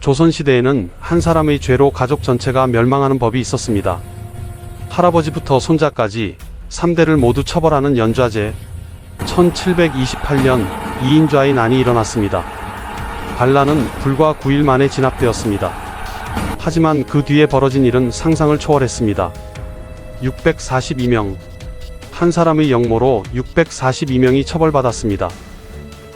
조선시대에는 한 사람의 죄로 가족 전체가 멸망하는 법이 있었습니다. 할아버지부터 손자까지 3대를 모두 처벌하는 연좌제. 1728년 이인좌의 난이 일어났습니다. 반란은 불과 9일 만에 진압되었습니다. 하지만 그 뒤에 벌어진 일은 상상을 초월했습니다. 642명. 한 사람의 영모로 642명이 처벌받았습니다.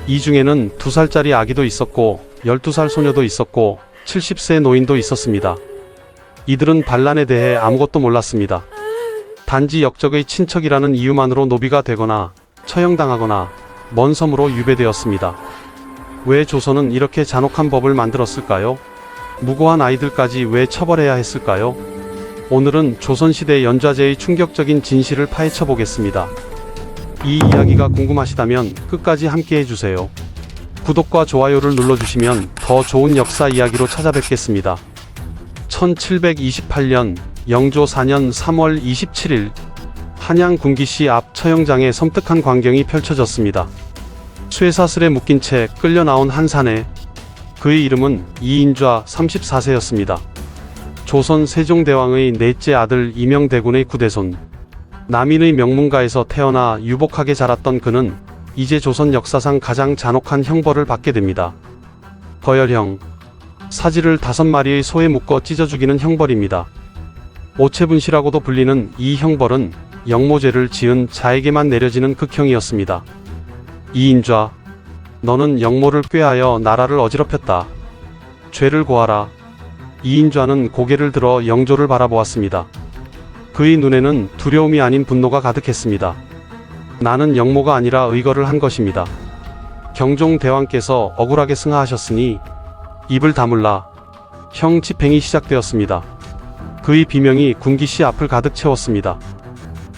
이 중에는 2살짜리 아기도 있었고 12살 소녀도 있었고 70세 노인도 있었습니다. 이들은 반란에 대해 아무것도 몰랐습니다. 단지 역적의 친척이라는 이유만으로 노비가 되거나 처형당하거나 먼 섬으로 유배되었습니다. 왜 조선은 이렇게 잔혹한 법을 만들었을까요? 무고한 아이들까지 왜 처벌해야 했을까요? 오늘은 조선시대 연좌제의 충격적인 진실을 파헤쳐 보겠습니다. 이 이야기가 궁금하시다면 끝까지 함께 해주세요. 구독과 좋아요를 눌러주시면 더 좋은 역사 이야기로 찾아뵙겠습니다. 1728년 영조 4년 3월 27일 한양 군기시 앞 처형장에 섬뜩한 광경이 펼쳐졌습니다. 쇠사슬에 묶인 채 끌려 나온 한 사내. 그의 이름은 이인좌 34세였습니다. 조선 세종대왕의 넷째 아들 이명대군의 구대손. 남인의 명문가에서 태어나 유복하게 자랐던 그는 이제 조선 역사상 가장 잔혹한 형벌을 받게 됩니다. 거열형. 사지를 5마리의 소에 묶어 찢어 죽이는 형벌입니다. 오체분시라고도 불리는 이 형벌은 영모죄를 지은 자에게만 내려지는 극형이었습니다. 이인좌, 너는 영모를 꾀하여 나라를 어지럽혔다. 죄를 고하라. 이인좌는 고개를 들어 영조를 바라보았습니다. 그의 눈에는 두려움이 아닌 분노가 가득했습니다. 나는 영모가 아니라 의거를 한 것입니다. 경종대왕께서 억울하게 승하하셨으니 입을 다물라. 형 집행이 시작되었습니다. 그의 비명이 군기시 앞을 가득 채웠습니다.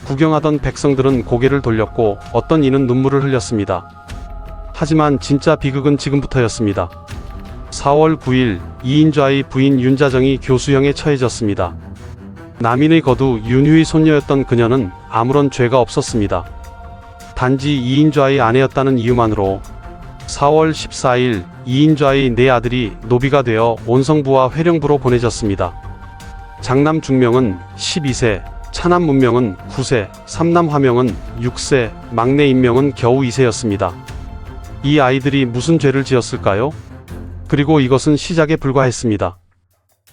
구경하던 백성들은 고개를 돌렸고 어떤 이는 눈물을 흘렸습니다. 하지만 진짜 비극은 지금부터였습니다. 4월 9일 이인좌의 부인 윤자정이 교수형에 처해졌습니다. 남인의 거두 윤휘의 손녀였던 그녀는 아무런 죄가 없었습니다. 단지 이인좌의 아내였다는 이유만으로 4월 14일 이인좌의 4아들이 노비가 되어 온성부와 회령부로 보내졌습니다. 장남 중명은 12세, 차남 문명은 9세, 삼남 화명은 6세, 막내 인명은 겨우 2세였습니다. 이 아이들이 무슨 죄를 지었을까요? 그리고 이것은 시작에 불과했습니다.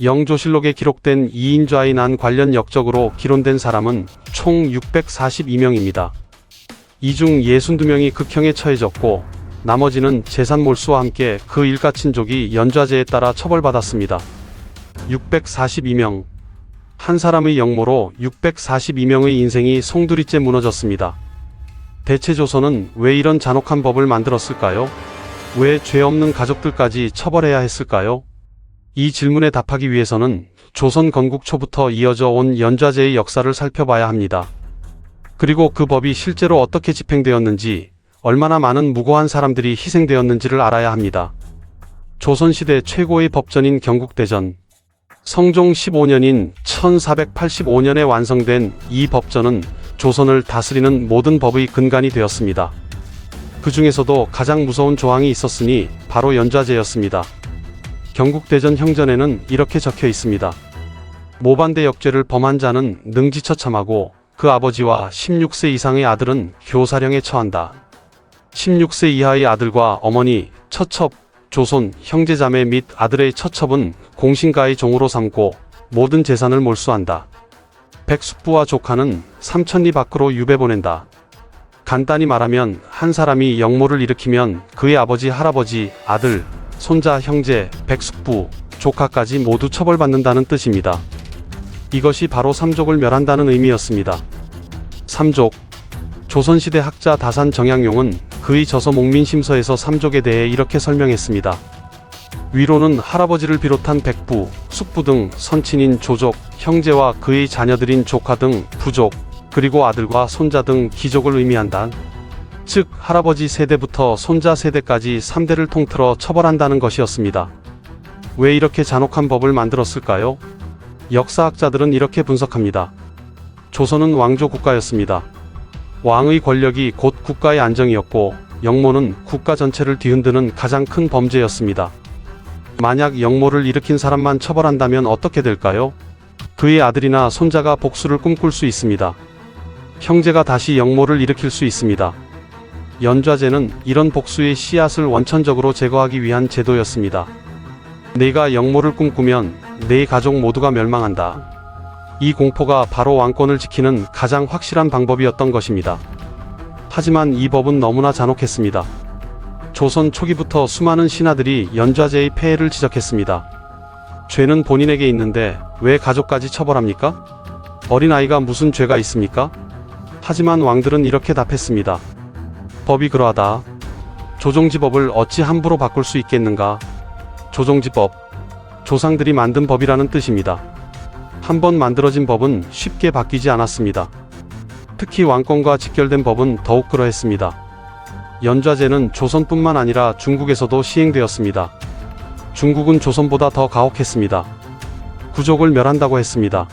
영조실록에 기록된 이인좌의 난 관련 역적으로 기론된 사람은 총 642명입니다. 이 중 62명이 극형에 처해졌고 나머지는 재산 몰수와 함께 그 일가친족이 연좌제에 따라 처벌받았습니다. 642명. 한 사람의 영모로 642명의 인생이 송두리째 무너졌습니다. 대체 조선은 왜 이런 잔혹한 법을 만들었을까요? 왜 죄 없는 가족들까지 처벌해야 했을까요? 이 질문에 답하기 위해서는 조선 건국 초부터 이어져 온 연좌제의 역사를 살펴봐야 합니다. 그리고 그 법이 실제로 어떻게 집행되었는지, 얼마나 많은 무고한 사람들이 희생되었는지를 알아야 합니다. 조선시대 최고의 법전인 경국대전. 성종 15년인 1485년에 완성된 이 법전은 조선을 다스리는 모든 법의 근간이 되었습니다. 그 중에서도 가장 무서운 조항이 있었으니 바로 연좌제였습니다. 경국대전 형전에는 이렇게 적혀 있습니다. 모반대 역죄를 범한 자는 능지처참하고 그 아버지와 16세 이상의 아들은 교사령에 처한다. 16세 이하의 아들과 어머니, 처첩, 조손, 형제자매 및 아들의 처첩은 공신가의 종으로 삼고 모든 재산을 몰수한다. 백숙부와 조카는 삼천리 밖으로 유배 보낸다. 간단히 말하면 한 사람이 영모를 일으키면 그의 아버지, 할아버지, 아들, 손자, 형제, 백숙부, 조카까지 모두 처벌받는다는 뜻입니다. 이것이 바로 삼족을 멸한다는 의미였습니다. 삼족. 조선시대 학자 다산 정약용은 그의 저서 목민심서에서 삼족에 대해 이렇게 설명했습니다. 위로는 할아버지를 비롯한 백부, 숙부 등 선친인 조족, 형제와 그의 자녀들인 조카 등 부족, 그리고 아들과 손자 등 귀족을 의미한다. 즉 할아버지 세대부터 손자 세대까지 3대를 통틀어 처벌한다는 것이었습니다. 왜 이렇게 잔혹한 법을 만들었을까요? 역사학자들은 이렇게 분석합니다. 조선은 왕조 국가였습니다. 왕의 권력이 곧 국가의 안정이었고 영모는 국가 전체를 뒤흔드는 가장 큰 범죄였습니다. 만약 역모를 일으킨 사람만 처벌한다면 어떻게 될까요? 그의 아들이나 손자가 복수를 꿈꿀 수 있습니다. 형제가 다시 역모를 일으킬 수 있습니다. 연좌제는 이런 복수의 씨앗을 원천적으로 제거하기 위한 제도였습니다. 내가 역모를 꿈꾸면 내 가족 모두가 멸망한다. 이 공포가 바로 왕권을 지키는 가장 확실한 방법이었던 것입니다. 하지만 이 법은 너무나 잔혹했습니다. 조선 초기부터 수많은 신하들이 연좌제의 폐해를 지적했습니다. 죄는 본인에게 있는데 왜 가족까지 처벌합니까? 어린아이가 무슨 죄가 있습니까? 하지만 왕들은 이렇게 답했습니다. 법이 그러하다. 조종지법을 어찌 함부로 바꿀 수 있겠는가? 조종지법, 조상들이 만든 법이라는 뜻입니다. 한번 만들어진 법은 쉽게 바뀌지 않았습니다. 특히 왕권과 직결된 법은 더욱 그러했습니다. 연좌제는 조선뿐만 아니라 중국에서도 시행되었습니다. 중국은 조선보다 더 가혹했습니다. 부족을 멸한다고 했습니다.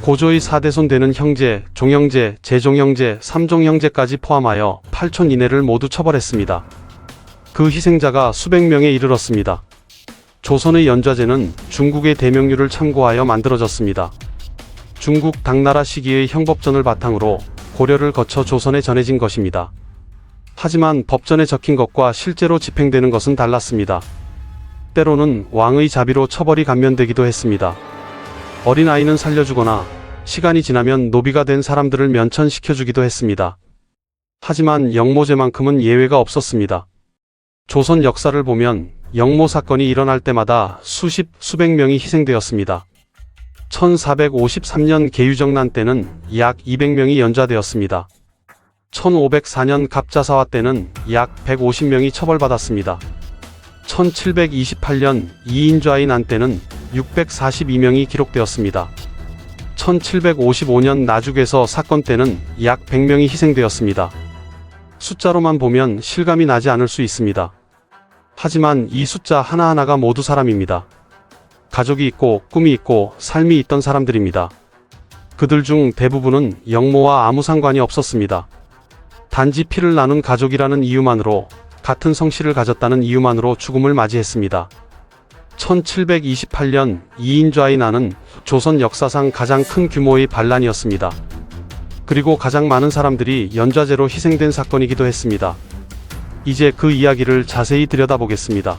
고조의 4대손 되는 형제, 종형제, 제종형제, 삼종형제까지 포함하여 8촌 이내를 모두 처벌했습니다. 그 희생자가 수백 명에 이르렀습니다. 조선의 연좌제는 중국의 대명률을 참고하여 만들어졌습니다. 중국 당나라 시기의 형법전을 바탕으로 고려를 거쳐 조선에 전해진 것입니다. 하지만 법전에 적힌 것과 실제로 집행되는 것은 달랐습니다. 때로는 왕의 자비로 처벌이 감면되기도 했습니다. 어린아이는 살려주거나 시간이 지나면 노비가 된 사람들을 면천시켜주기도 했습니다. 하지만 역모제만큼은 예외가 없었습니다. 조선 역사를 보면 역모 사건이 일어날 때마다 수백 명이 희생되었습니다. 1453년 계유정난 때는 약 200명이 연좌되었습니다. 1504년 갑자사화 때는 약 150명이 처벌받았습니다. 1728년 이인좌의 난 때는 642명이 기록되었습니다. 1755년 나죽에서 사건 때는 약 100명이 희생되었습니다. 숫자로만 보면 실감이 나지 않을 수 있습니다. 하지만 이 숫자 하나하나가 모두 사람입니다. 가족이 있고 꿈이 있고 삶이 있던 사람들입니다. 그들 중 대부분은 역모와 아무 상관이 없었습니다. 단지 피를 나눈 가족이라는 이유만으로, 같은 성씨를 가졌다는 이유만으로 죽음을 맞이했습니다. 1728년 이인좌의 난은 조선 역사상 가장 큰 규모의 반란이었습니다. 그리고 가장 많은 사람들이 연좌제로 희생된 사건이기도 했습니다. 이제 그 이야기를 자세히 들여다보겠습니다.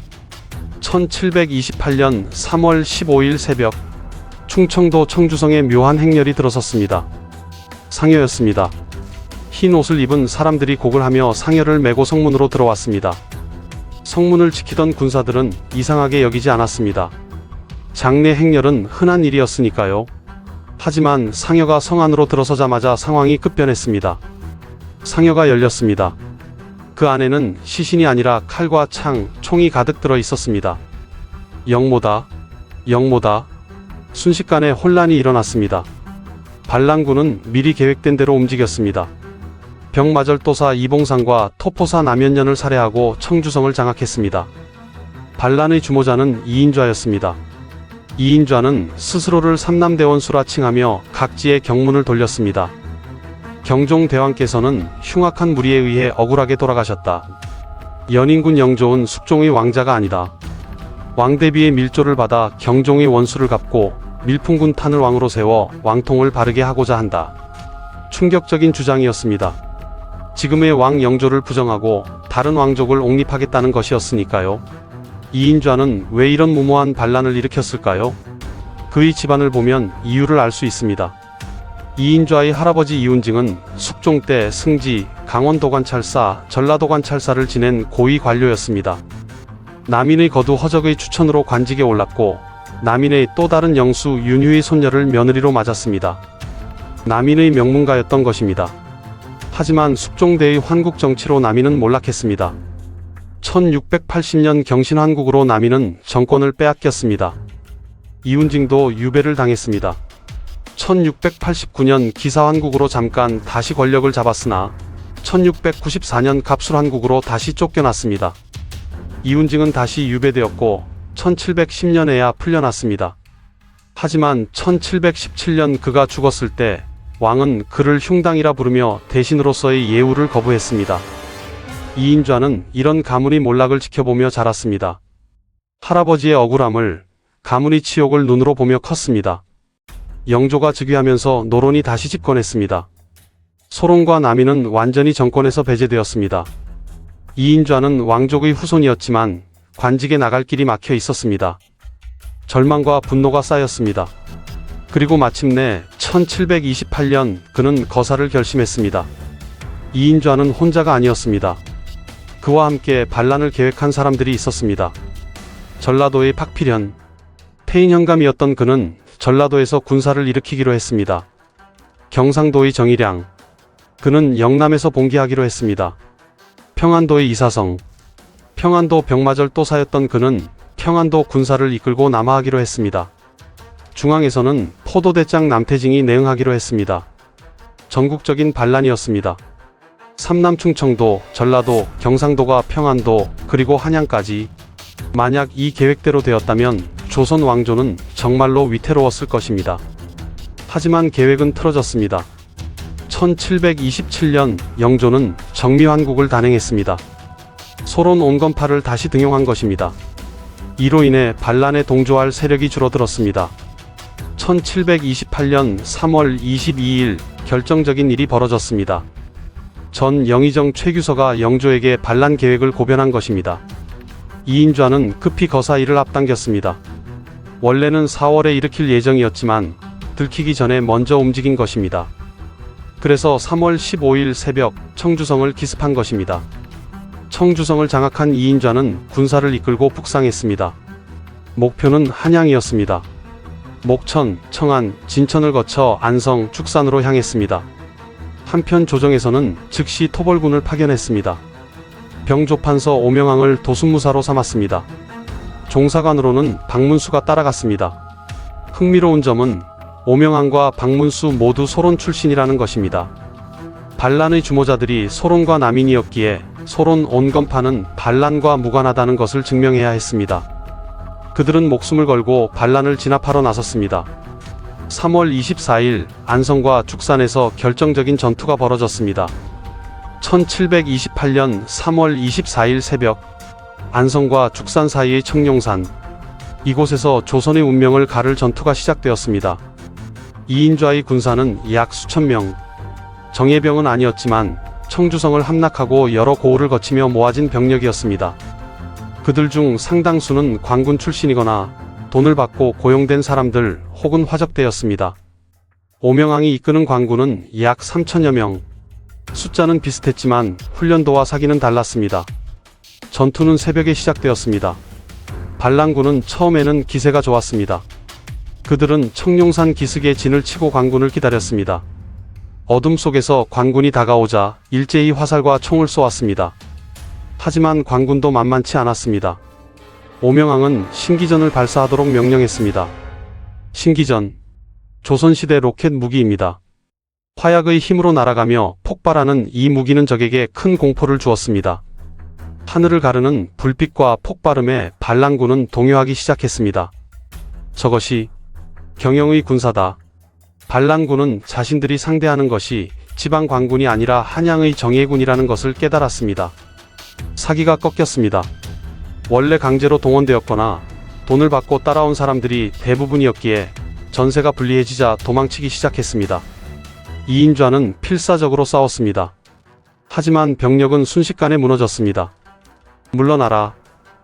1728년 3월 15일 새벽, 충청도 청주성에 묘한 행렬이 들어섰습니다. 상여였습니다. 흰 옷을 입은 사람들이 곡을 하며 상여를 메고 성문으로 들어왔습니다. 성문을 지키던 군사들은 이상하게 여기지 않았습니다. 장례 행렬은 흔한 일이었으니까요. 하지만 상여가 성 안으로 들어서자마자 상황이 급변했습니다. 상여가 열렸습니다. 그 안에는 시신이 아니라 칼과 창, 총이 가득 들어 있었습니다. 역모다, 역모다. 순식간에 혼란이 일어났습니다. 반란군은 미리 계획된 대로 움직였습니다. 병마절도사 이봉상과 토포사 남현년을 살해하고 청주성을 장악했습니다. 반란의 주모자는 이인좌였습니다. 이인좌는 스스로를 삼남대원수라 칭하며 각지에 경문을 돌렸습니다. 경종대왕께서는 흉악한 무리에 의해 억울하게 돌아가셨다. 연인군 영조은 숙종의 왕자가 아니다. 왕대비의 밀조를 받아 경종의 원수를 갚고 밀풍군 탄을 왕으로 세워 왕통을 바르게 하고자 한다. 충격적인 주장이었습니다. 지금의 왕 영조를 부정하고 다른 왕족을 옹립하겠다는 것이었으니까요. 이인좌는 왜 이런 무모한 반란을 일으켰을까요? 그의 집안을 보면 이유를 알 수 있습니다. 이인좌의 할아버지 이운징은 숙종 때 승지, 강원도관찰사, 전라도관찰사를 지낸 고위 관료였습니다. 남인의 거두 허적의 추천으로 관직에 올랐고 남인의 또 다른 영수 윤휴의 손녀를 며느리로 맞았습니다. 남인의 명문가였던 것입니다. 하지만 숙종대의 환국 정치로 남인은 몰락했습니다. 1680년 경신환국으로 남인은 정권을 빼앗겼습니다. 이운징도 유배를 당했습니다. 1689년 기사환국으로 잠깐 다시 권력을 잡았으나 1694년 갑술환국으로 다시 쫓겨났습니다. 이운징은 다시 유배되었고 1710년에야 풀려났습니다. 하지만 1717년 그가 죽었을 때 왕은 그를 흉당이라 부르며 대신으로서의 예우를 거부했습니다. 이인좌는 이런 가문의 몰락을 지켜보며 자랐습니다. 할아버지의 억울함을, 가문의 치욕을 눈으로 보며 컸습니다. 영조가 즉위하면서 노론이 다시 집권했습니다. 소론과 남이는 완전히 정권에서 배제되었습니다. 이인좌는 왕족의 후손이었지만 관직에 나갈 길이 막혀 있었습니다. 절망과 분노가 쌓였습니다. 그리고 마침내 1728년 그는 거사를 결심했습니다. 이인좌는 혼자가 아니었습니다. 그와 함께 반란을 계획한 사람들이 있었습니다. 전라도의 박필현, 태인현감이었던 그는 전라도에서 군사를 일으키기로 했습니다. 경상도의 정일양, 그는 영남에서 봉기하기로 했습니다. 평안도의 이사성, 평안도 병마절 또사였던 그는 평안도 군사를 이끌고 남하하기로 했습니다. 중앙에서는 포도대장 남태징이 내응하기로 했습니다. 전국적인 반란이었습니다. 삼남 충청도, 전라도, 경상도가 평안도, 그리고 한양까지. 만약 이 계획대로 되었다면 조선 왕조는 정말로 위태로웠을 것입니다. 하지만 계획은 틀어졌습니다. 1727년 영조는 정미환국을 단행했습니다. 소론 온건파를 다시 등용한 것입니다. 이로 인해 반란에 동조할 세력이 줄어들었습니다. 1728년 3월 22일 결정적인 일이 벌어졌습니다. 전 영의정 최규서가 영조에게 반란 계획을 고변한 것입니다. 이인좌는 급히 거사 일을 앞당겼습니다. 원래는 4월에 일으킬 예정이었지만 들키기 전에 먼저 움직인 것입니다. 그래서 3월 15일 새벽 청주성을 기습한 것입니다. 청주성을 장악한 이인좌는 군사를 이끌고 북상했습니다. 목표는 한양이었습니다. 목천, 청안, 진천을 거쳐 안성, 축산으로 향했습니다. 한편 조정에서는 즉시 토벌군을 파견했습니다. 병조판서 오명왕을 도순무사로 삼았습니다. 종사관으로는 박문수가 따라갔습니다. 흥미로운 점은 오명왕과 박문수 모두 소론 출신이라는 것입니다. 반란의 주모자들이 소론과 남인이었기에 소론 온건파는 반란과 무관하다는 것을 증명해야 했습니다. 그들은 목숨을 걸고 반란을 진압하러 나섰습니다. 3월 24일 안성과 축산에서 결정적인 전투가 벌어졌습니다. 1728년 3월 24일 새벽 안성과 축산 사이의 청룡산, 이곳에서 조선의 운명을 가를 전투가 시작되었습니다. 이인좌의 군사는 약 수천 명, 정예병은 아니었지만 청주성을 함락하고 여러 고을을 거치며 모아진 병력이었습니다. 그들 중 상당수는 관군 출신이거나 돈을 받고 고용된 사람들 혹은 화적대였습니다. 오명왕이 이끄는 관군은 약 3천여 명. 숫자는 비슷했지만 훈련도와 사기는 달랐습니다. 전투는 새벽에 시작되었습니다. 반란군은 처음에는 기세가 좋았습니다. 그들은 청룡산 기슭에 진을 치고 관군을 기다렸습니다. 어둠 속에서 관군이 다가오자 일제히 화살과 총을 쏘았습니다. 하지만 관군도 만만치 않았습니다. 오명왕은 신기전을 발사하도록 명령했습니다. 신기전, 조선시대 로켓 무기입니다. 화약의 힘으로 날아가며 폭발하는 이 무기는 적에게 큰 공포를 주었습니다. 하늘을 가르는 불빛과 폭발음에 반란군은 동요하기 시작했습니다. 저것이 경영의 군사다. 반란군은 자신들이 상대하는 것이 지방 관군이 아니라 한양의 정예군이라는 것을 깨달았습니다. 사기가 꺾였습니다. 원래 강제로 동원되었거나 돈을 받고 따라온 사람들이 대부분이었기에 전세가 불리해지자 도망치기 시작했습니다. 이인좌는 필사적으로 싸웠습니다. 하지만 병력은 순식간에 무너졌습니다. 물러나라.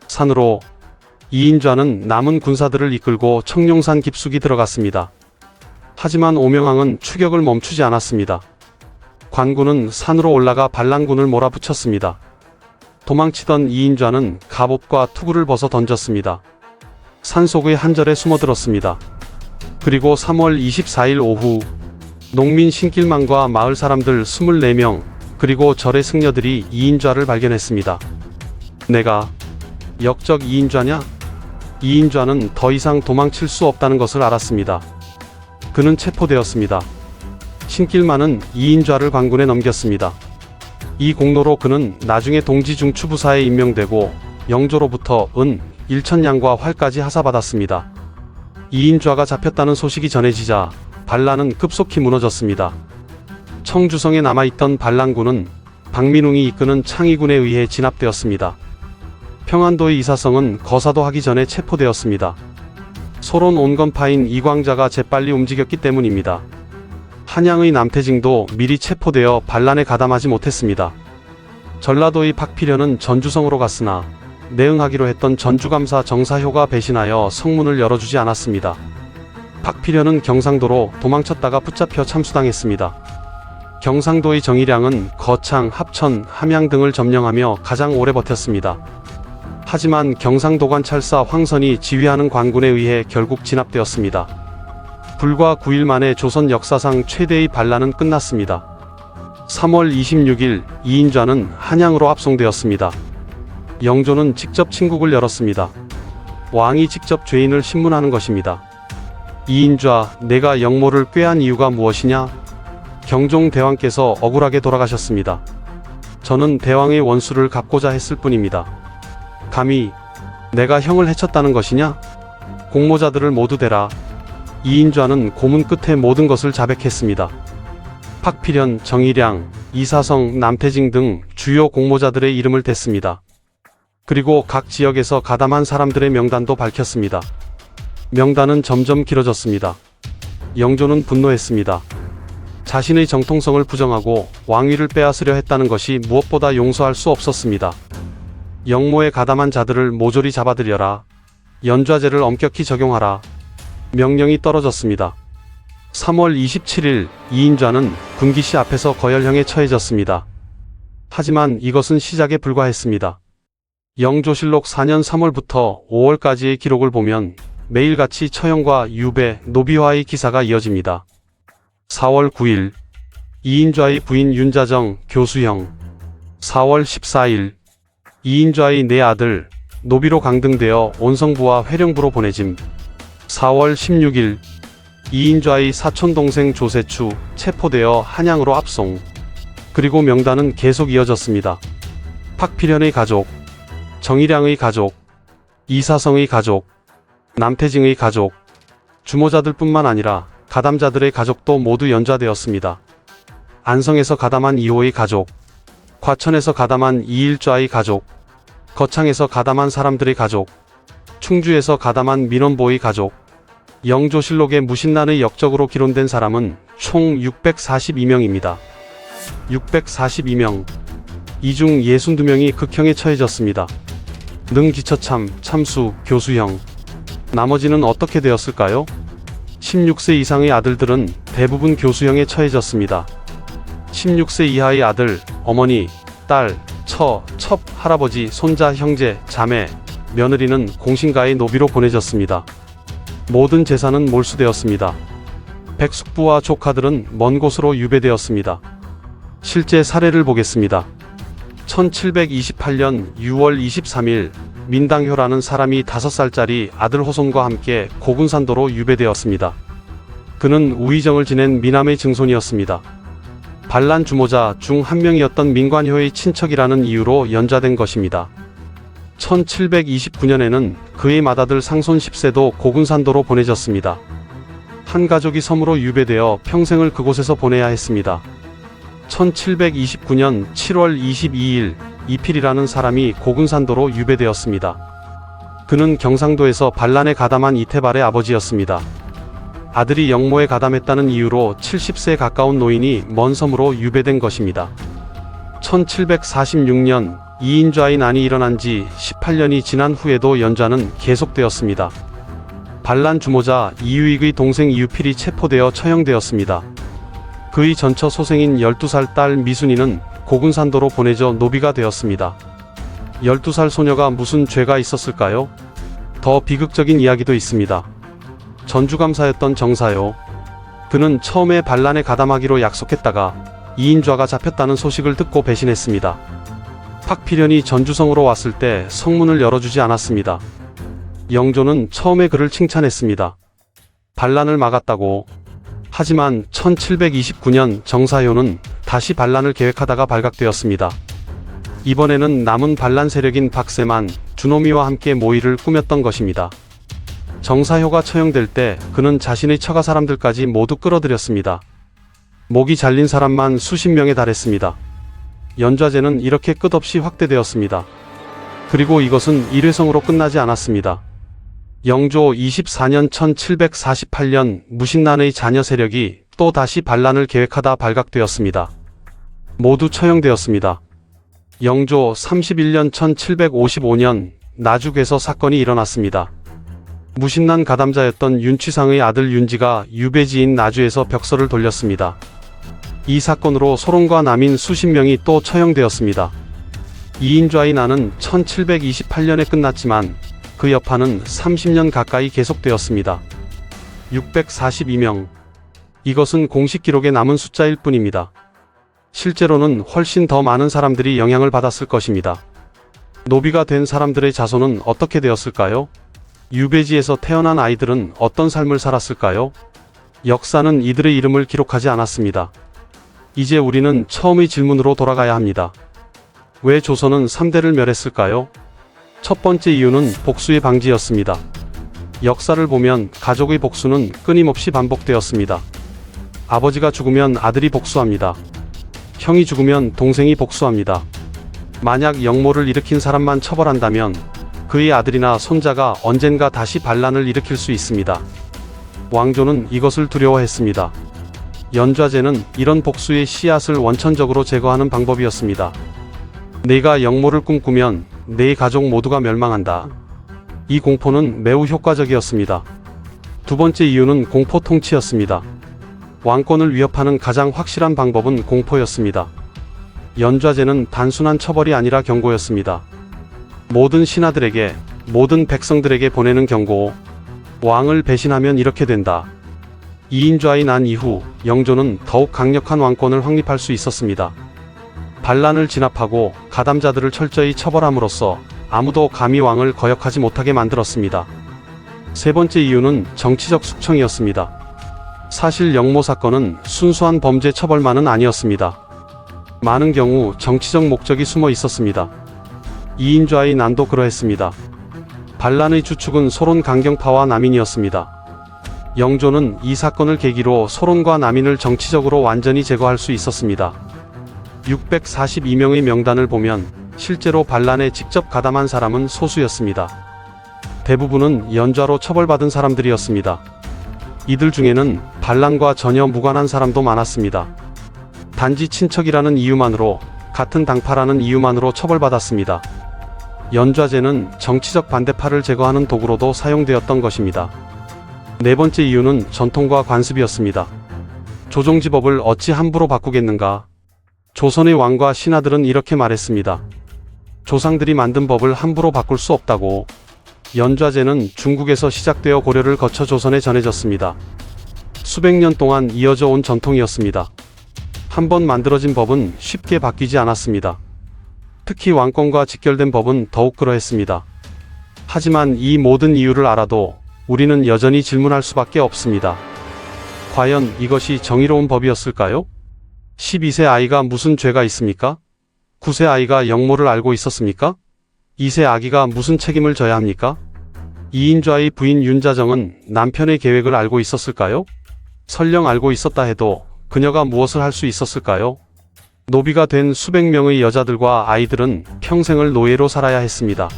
산으로. 이인좌는 남은 군사들을 이끌고 청룡산 깊숙이 들어갔습니다. 하지만 오명왕은 추격을 멈추지 않았습니다. 관군은 산으로 올라가 반란군을 몰아붙였습니다. 도망치던 이인좌는 갑옷과 투구를 벗어 던졌습니다. 산속의 한 절에 숨어들었습니다. 그리고 3월 24일 오후 농민 신길만과 마을 사람들 24명 그리고 절의 승려들이 이인좌를 발견했습니다. 내가 역적 이인좌냐? 이인좌는 더 이상 도망칠 수 없다는 것을 알았습니다. 그는 체포되었습니다. 신길만은 이인좌를 관군에 넘겼습니다. 이 공로로 그는 나중에 동지중추부사에 임명되고 영조로부터 은, 일천냥과 활까지 하사받았습니다. 이인좌가 잡혔다는 소식이 전해지자 반란은 급속히 무너졌습니다. 청주성에 남아있던 반란군은 박민웅이 이끄는 창의군에 의해 진압되었습니다. 평안도의 이사성은 거사도 하기 전에 체포되었습니다. 소론 온건파인 이광자가 재빨리 움직였기 때문입니다. 한양의 남태징도 미리 체포되어 반란에 가담하지 못했습니다. 전라도의 박필현은 전주성으로 갔으나 내응하기로 했던 전주감사 정사효가 배신하여 성문을 열어주지 않았습니다. 박필현은 경상도로 도망쳤다가 붙잡혀 참수당했습니다. 경상도의 정일양은 거창, 합천, 함양 등을 점령하며 가장 오래 버텼습니다. 하지만 경상도관찰사 황선이 지휘하는 관군에 의해 결국 진압되었습니다. 불과 9일 만에 조선 역사상 최대의 반란은 끝났습니다. 3월 26일 이인좌는 한양으로 압송되었습니다. 영조는 직접 친국을 열었습니다. 왕이 직접 죄인을 신문하는 것입니다. 이인좌, 내가 영모를 꾀한 이유가 무엇이냐? 경종 대왕께서 억울하게 돌아가셨습니다. 저는 대왕의 원수를 갚고자 했을 뿐입니다. 감히 내가 형을 해쳤다는 것이냐? 공모자들을 모두 대라. 이인좌는 고문 끝에 모든 것을 자백했습니다. 박필현, 정일양, 이사성, 남태징 등 주요 공모자들의 이름을 댔습니다. 그리고 각 지역에서 가담한 사람들의 명단도 밝혔습니다. 명단은 점점 길어졌습니다. 영조는 분노했습니다. 자신의 정통성을 부정하고 왕위를 빼앗으려 했다는 것이 무엇보다 용서할 수 없었습니다. 영모에 가담한 자들을 모조리 잡아들여라. 연좌제를 엄격히 적용하라. 명령이 떨어졌습니다. 3월 27일 이인좌는 군기시 앞에서 거열형에 처해졌습니다. 하지만 이것은 시작에 불과했습니다. 영조실록 4년 3월부터 5월까지의 기록을 보면 매일같이 처형과 유배, 노비화의 기사가 이어집니다. 4월 9일 이인좌의 부인 윤자정, 교수형. 4월 14일 이인좌의 네 아들 노비로 강등되어 온성부와 회령부로 보내짐. 4월 16일 이인좌의 사촌동생 조세추 체포되어 한양으로 압송. 그리고 명단은 계속 이어졌습니다. 박필현의 가족, 정일양의 가족, 이사성의 가족, 남태징의 가족, 주모자들뿐만 아니라 가담자들의 가족도 모두 연좌되었습니다. 안성에서 가담한 이호의 가족, 과천에서 가담한 이일좌의 가족, 거창에서 가담한 사람들의 가족, 충주에서 가담한 민원보의 가족, 영조실록에 무신난의 역적으로 기론된 사람은 총 642명입니다. 642명. 이 중 62명이 극형에 처해졌습니다. 능기처참, 참수, 교수형. 나머지는 어떻게 되었을까요? 16세 이상의 아들들은 대부분 교수형에 처해졌습니다. 16세 이하의 아들, 어머니, 딸, 첩, 할아버지, 손자, 형제, 자매, 며느리는 공신가의 노비로 보내졌습니다. 모든 재산은 몰수되었습니다. 백숙부와 조카들은 먼 곳으로 유배되었습니다. 실제 사례를 보겠습니다. 1728년 6월 23일 민당효라는 사람이 5살짜리 아들 호손과 함께 고군산도로 유배되었습니다. 그는 우의정을 지낸 미남의 증손이었습니다. 반란 주모자 중 한 명이었던 민관효의 친척이라는 이유로 연좌된 것입니다. 1729년에는 그의 맏아들 상손 10세도 고군산도로 보내졌습니다. 한 가족이 섬으로 유배되어 평생을 그곳에서 보내야 했습니다. 1729년 7월 22일 이필이라는 사람이 고군산도로 유배되었습니다. 그는 경상도에서 반란에 가담한 이태발의 아버지였습니다. 아들이 영모에 가담했다는 이유로 70세에 가까운 노인이 먼 섬으로 유배된 것입니다. 1746년 이인좌의 난이 일어난 지 18년이 지난 후에도 연좌는 계속되었습니다. 반란 주모자 이유익의 동생 이유필이 체포되어 처형되었습니다. 그의 전처 소생인 12살 딸 미순이는 고군산도로 보내져 노비가 되었습니다. 12살 소녀가 무슨 죄가 있었을까요? 더 비극적인 이야기도 있습니다. 전주감사였던 정사요. 그는 처음에 반란에 가담하기로 약속했다가 이인좌가 잡혔다는 소식을 듣고 배신했습니다. 박필현이 전주성으로 왔을 때 성문을 열어주지 않았습니다. 영조는 처음에 그를 칭찬했습니다. 반란을 막았다고. 하지만 1729년 정사효는 다시 반란을 계획하다가 발각되었습니다. 이번에는 남은 반란 세력인 박세만, 주노미와 함께 모의를 꾸몄던 것입니다. 정사효가 처형될 때 그는 자신의 처가 사람들까지 모두 끌어들였습니다. 목이 잘린 사람만 수십 명에 달했습니다. 연좌제는 이렇게 끝없이 확대되었습니다. 그리고 이것은 일회성으로 끝나지 않았습니다. 영조 24년 1748년 무신난의 자녀 세력이 또 다시 반란을 계획하다 발각되었습니다. 모두 처형되었습니다. 영조 31년 1755년 나죽에서 사건이 일어났습니다. 무신난 가담자였던 윤취상의 아들 윤지가 유배지인 나주에서 벽서를 돌렸습니다. 이 사건으로 소론과 남인 수십 명이 또 처형되었습니다. 이인좌의 난은 1728년에 끝났지만 그 여파는 30년 가까이 계속되었습니다. 642명. 이것은 공식 기록에 남은 숫자일 뿐입니다. 실제로는 훨씬 더 많은 사람들이 영향을 받았을 것입니다. 노비가 된 사람들의 자손은 어떻게 되었을까요? 유배지에서 태어난 아이들은 어떤 삶을 살았을까요? 역사는 이들의 이름을 기록하지 않았습니다. 이제 우리는 처음의 질문으로 돌아가야 합니다. 왜 조선은 3대를 멸했을까요? 첫 번째 이유는 복수의 방지였습니다. 역사를 보면 가족의 복수는 끊임없이 반복되었습니다. 아버지가 죽으면 아들이 복수합니다. 형이 죽으면 동생이 복수합니다. 만약 역모를 일으킨 사람만 처벌한다면 그의 아들이나 손자가 언젠가 다시 반란을 일으킬 수 있습니다. 왕조는 이것을 두려워했습니다. 연좌제는 이런 복수의 씨앗을 원천적으로 제거하는 방법이었습니다. 내가 역모를 꿈꾸면 내 가족 모두가 멸망한다. 이 공포는 매우 효과적이었습니다. 두 번째 이유는 공포 통치였습니다. 왕권을 위협하는 가장 확실한 방법은 공포였습니다. 연좌제는 단순한 처벌이 아니라 경고였습니다. 모든 신하들에게, 모든 백성들에게 보내는 경고. 왕을 배신하면 이렇게 된다. 이인좌의 난 이후 영조는 더욱 강력한 왕권을 확립할 수 있었습니다. 반란을 진압하고 가담자들을 철저히 처벌함으로써 아무도 감히 왕을 거역하지 못하게 만들었습니다. 세 번째 이유는 정치적 숙청이었습니다. 사실 역모 사건은 순수한 범죄 처벌만은 아니었습니다. 많은 경우 정치적 목적이 숨어 있었습니다. 이인좌의 난도 그러했습니다. 반란의 주축은 소론 강경파와 남인이었습니다. 영조는 이 사건을 계기로 소론과 남인을 정치적으로 완전히 제거할 수 있었습니다. 642명의 명단을 보면 실제로 반란에 직접 가담한 사람은 소수였습니다. 대부분은 연좌로 처벌받은 사람들이었습니다. 이들 중에는 반란과 전혀 무관한 사람도 많았습니다. 단지 친척이라는 이유만으로, 같은 당파라는 이유만으로 처벌받았습니다. 연좌제는 정치적 반대파를 제거하는 도구로도 사용되었던 것입니다. 네 번째 이유는 전통과 관습이었습니다. 조종지법을 어찌 함부로 바꾸겠는가? 조선의 왕과 신하들은 이렇게 말했습니다. 조상들이 만든 법을 함부로 바꿀 수 없다고. 연좌제는 중국에서 시작되어 고려를 거쳐 조선에 전해졌습니다. 수백 년 동안 이어져 온 전통이었습니다. 한번 만들어진 법은 쉽게 바뀌지 않았습니다. 특히 왕권과 직결된 법은 더욱 그러했습니다. 하지만 이 모든 이유를 알아도 우리는 여전히 질문할 수밖에 없습니다. 과연 이것이 정의로운 법이었을까요? 12세 아이가 무슨 죄가 있습니까? 9세 아이가 역모를 알고 있었습니까? 2세 아기가 무슨 책임을 져야 합니까? 이인좌의 부인 윤자정은 남편의 계획을 알고 있었을까요? 설령 알고 있었다 해도 그녀가 무엇을 할 수 있었을까요? 노비가 된 수백 명의 여자들과 아이들은 평생을 노예로 살아야 했습니다.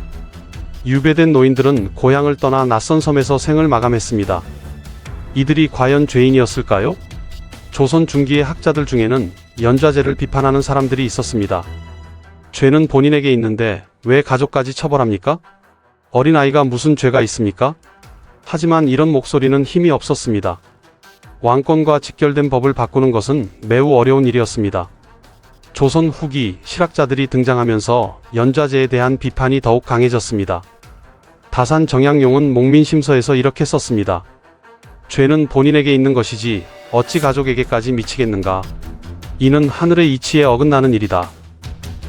유배된 노인들은 고향을 떠나 낯선 섬에서 생을 마감했습니다. 이들이 과연 죄인이었을까요? 조선 중기의 학자들 중에는 연좌제를 비판하는 사람들이 있었습니다. 죄는 본인에게 있는데 왜 가족까지 처벌합니까? 어린아이가 무슨 죄가 있습니까? 하지만 이런 목소리는 힘이 없었습니다. 왕권과 직결된 법을 바꾸는 것은 매우 어려운 일이었습니다. 조선 후기 실학자들이 등장하면서 연좌제에 대한 비판이 더욱 강해졌습니다. 다산 정약용은 목민심서에서 이렇게 썼습니다. 죄는 본인에게 있는 것이지 어찌 가족에게까지 미치겠는가. 이는 하늘의 이치에 어긋나는 일이다.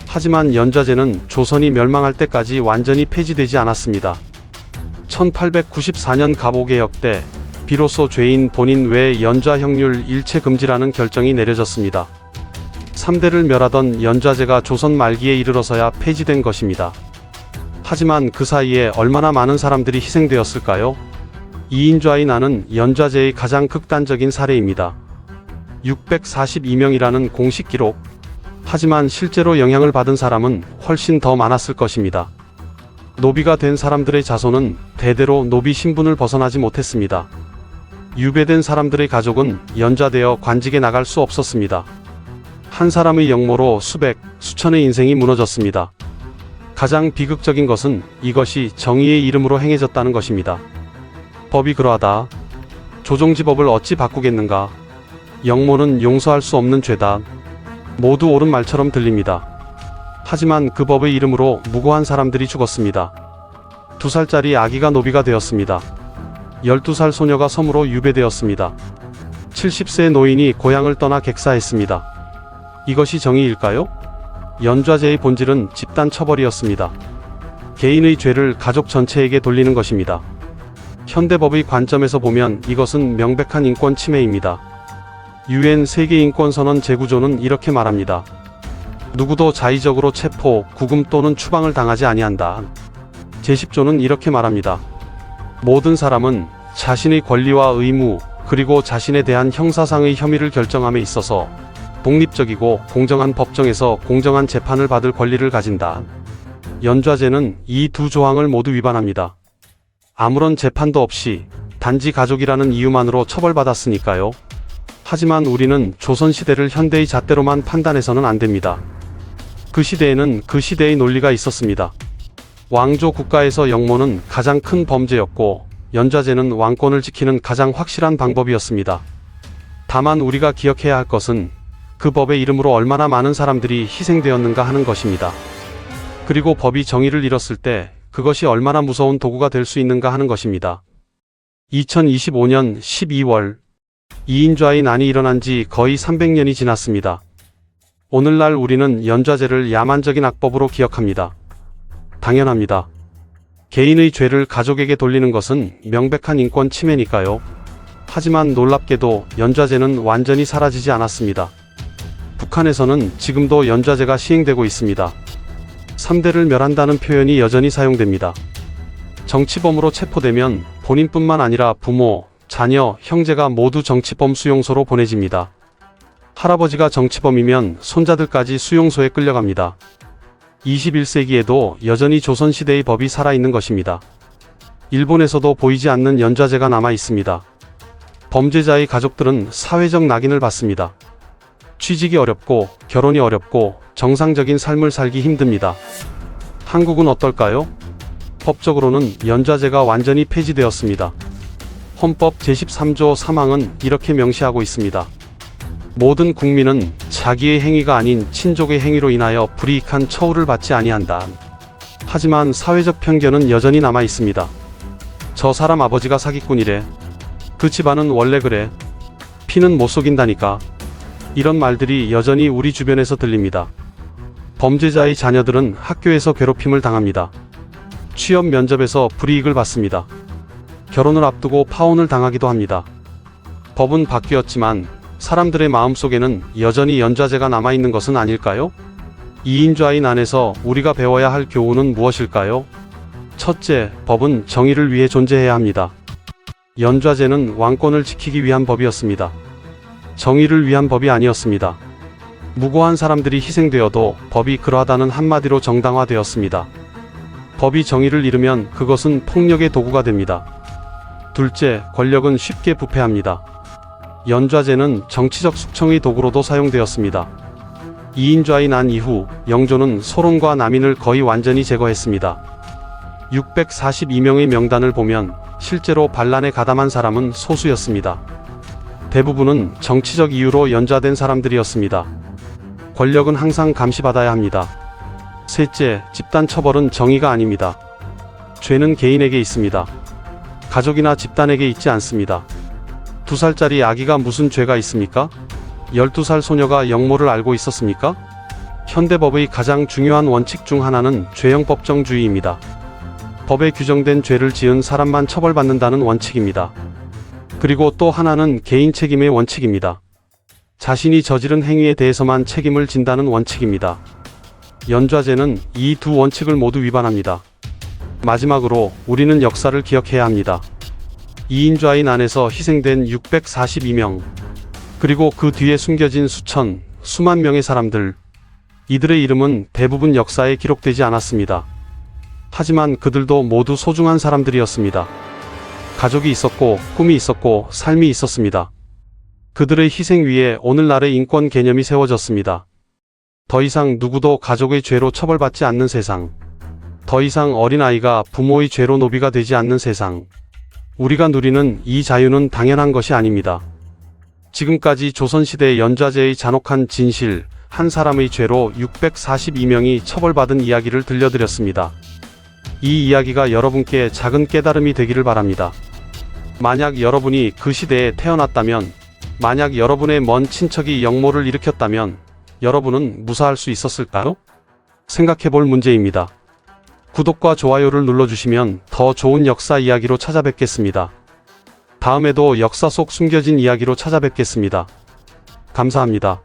하지만 연좌제는 조선이 멸망할 때까지 완전히 폐지되지 않았습니다. 1894년 갑오개혁 때 비로소 죄인 본인 외 연좌형률 일체 금지라는 결정이 내려졌습니다. 3대를 멸하던 연좌제가 조선 말기에 이르러서야 폐지된 것입니다. 하지만 그 사이에 얼마나 많은 사람들이 희생되었을까요? 이인좌의 난은 연좌제의 가장 극단적인 사례입니다. 642명이라는 공식 기록. 하지만 실제로 영향을 받은 사람은 훨씬 더 많았을 것입니다. 노비가 된 사람들의 자손은 대대로 노비 신분을 벗어나지 못했습니다. 유배된 사람들의 가족은 연좌되어 관직에 나갈 수 없었습니다. 한 사람의 역모로 수백, 수천의 인생이 무너졌습니다. 가장 비극적인 것은 이것이 정의의 이름으로 행해졌다는 것입니다. 법이 그러하다. 조종지법을 어찌 바꾸겠는가? 역모는 용서할 수 없는 죄다. 모두 옳은 말처럼 들립니다. 하지만 그 법의 이름으로 무고한 사람들이 죽었습니다. 2살짜리 아기가 노비가 되었습니다. 12살 소녀가 섬으로 유배되었습니다. 70세 노인이 고향을 떠나 객사했습니다. 이것이 정의일까요? 연좌제의 본질은 집단 처벌이었습니다. 개인의 죄를 가족 전체에게 돌리는 것입니다. 현대법의 관점에서 보면 이것은 명백한 인권 침해입니다. UN 세계인권선언 제9조는 이렇게 말합니다. 누구도 자의적으로 체포, 구금 또는 추방을 당하지 아니한다. 제10조는 이렇게 말합니다. 모든 사람은 자신의 권리와 의무, 그리고 자신에 대한 형사상의 혐의를 결정함에 있어서 독립적이고 공정한 법정에서 공정한 재판을 받을 권리를 가진다. 연좌제는 이 두 조항을 모두 위반합니다. 아무런 재판도 없이 단지 가족이라는 이유만으로 처벌받았으니까요. 하지만 우리는 조선시대를 현대의 잣대로만 판단해서는 안 됩니다. 그 시대에는 그 시대의 논리가 있었습니다. 왕조 국가에서 역모는 가장 큰 범죄였고 연좌제는 왕권을 지키는 가장 확실한 방법이었습니다. 다만 우리가 기억해야 할 것은 그 법의 이름으로 얼마나 많은 사람들이 희생되었는가 하는 것입니다. 그리고 법이 정의를 잃었을 때 그것이 얼마나 무서운 도구가 될 수 있는가 하는 것입니다. 2025년 12월 2인좌의 난이 일어난 지 거의 300년이 지났습니다. 오늘날 우리는 연좌제를 야만적인 악법으로 기억합니다. 당연합니다. 개인의 죄를 가족에게 돌리는 것은 명백한 인권 침해니까요. 하지만 놀랍게도 연좌제는 완전히 사라지지 않았습니다. 북한에서는 지금도 연좌제가 시행되고 있습니다. 3대를 멸한다는 표현이 여전히 사용됩니다. 정치범으로 체포되면 본인뿐만 아니라 부모, 자녀, 형제가 모두 정치범 수용소로 보내집니다. 할아버지가 정치범이면 손자들까지 수용소에 끌려갑니다. 21세기에도 여전히 조선시대의 법이 살아있는 것입니다. 일본에서도 보이지 않는 연좌제가 남아 있습니다. 범죄자의 가족들은 사회적 낙인을 받습니다. 취직이 어렵고 결혼이 어렵고 정상적인 삶을 살기 힘듭니다. 한국은 어떨까요? 법적으로는 연좌제가 완전히 폐지되었습니다. 헌법 제13조 3항은 이렇게 명시하고 있습니다. 모든 국민은 자기의 행위가 아닌 친족의 행위로 인하여 불이익한 처우를 받지 아니한다. 하지만 사회적 편견은 여전히 남아 있습니다. 저 사람 아버지가 사기꾼이래. 그 집안은 원래 그래. 피는 못 속인다니까. 이런 말들이 여전히 우리 주변에서 들립니다. 범죄자의 자녀들은 학교에서 괴롭힘을 당합니다. 취업 면접에서 불이익을 받습니다. 결혼을 앞두고 파혼을 당하기도 합니다. 법은 바뀌었지만 사람들의 마음속에는 여전히 연좌제가 남아있는 것은 아닐까요? 2인좌인 안에서 우리가 배워야 할 교훈은 무엇일까요? 첫째, 법은 정의를 위해 존재해야 합니다. 연좌제는 왕권을 지키기 위한 법이었습니다. 정의를 위한 법이 아니었습니다. 무고한 사람들이 희생되어도 법이 그러하다는 한마디로 정당화되었습니다. 법이 정의를 잃으면 그것은 폭력의 도구가 됩니다. 둘째, 권력은 쉽게 부패합니다. 연좌제는 정치적 숙청의 도구로도 사용되었습니다. 2인좌의 난 이후 영조는 소론과 남인을 거의 완전히 제거했습니다. 642명의 명단을 보면 실제로 반란에 가담한 사람은 소수였습니다. 대부분은 정치적 이유로 연좌된 사람들이었습니다. 권력은 항상 감시받아야 합니다. 셋째, 집단 처벌은 정의가 아닙니다. 죄는 개인에게 있습니다. 가족이나 집단에게 있지 않습니다. 2살짜리 아기가 무슨 죄가 있습니까? 12살 소녀가 역모를 알고 있었습니까? 현대법의 가장 중요한 원칙 중 하나는 죄형법정주의입니다. 법에 규정된 죄를 지은 사람만 처벌받는다는 원칙입니다. 그리고 또 하나는 개인 책임의 원칙입니다. 자신이 저지른 행위에 대해서만 책임을 진다는 원칙입니다. 연좌제는 이 두 원칙을 모두 위반합니다. 마지막으로 우리는 역사를 기억해야 합니다. 2인좌인 안에서 희생된 642명, 그리고 그 뒤에 숨겨진 수천, 수만 명의 사람들, 이들의 이름은 대부분 역사에 기록되지 않았습니다. 하지만 그들도 모두 소중한 사람들이었습니다. 가족이 있었고, 꿈이 있었고, 삶이 있었습니다. 그들의 희생 위에 오늘날의 인권 개념이 세워졌습니다. 더 이상 누구도 가족의 죄로 처벌받지 않는 세상. 더 이상 어린아이가 부모의 죄로 노비가 되지 않는 세상. 우리가 누리는 이 자유는 당연한 것이 아닙니다. 지금까지 조선시대 연좌제의 잔혹한 진실, 한 사람의 죄로 642명이 처벌받은 이야기를 들려드렸습니다. 이 이야기가 여러분께 작은 깨달음이 되기를 바랍니다. 만약 여러분이 그 시대에 태어났다면, 만약 여러분의 먼 친척이 역모를 일으켰다면 여러분은 무사할 수 있었을까요? 생각해 볼 문제입니다. 구독과 좋아요를 눌러주시면 더 좋은 역사 이야기로 찾아뵙겠습니다. 다음에도 역사 속 숨겨진 이야기로 찾아뵙겠습니다. 감사합니다.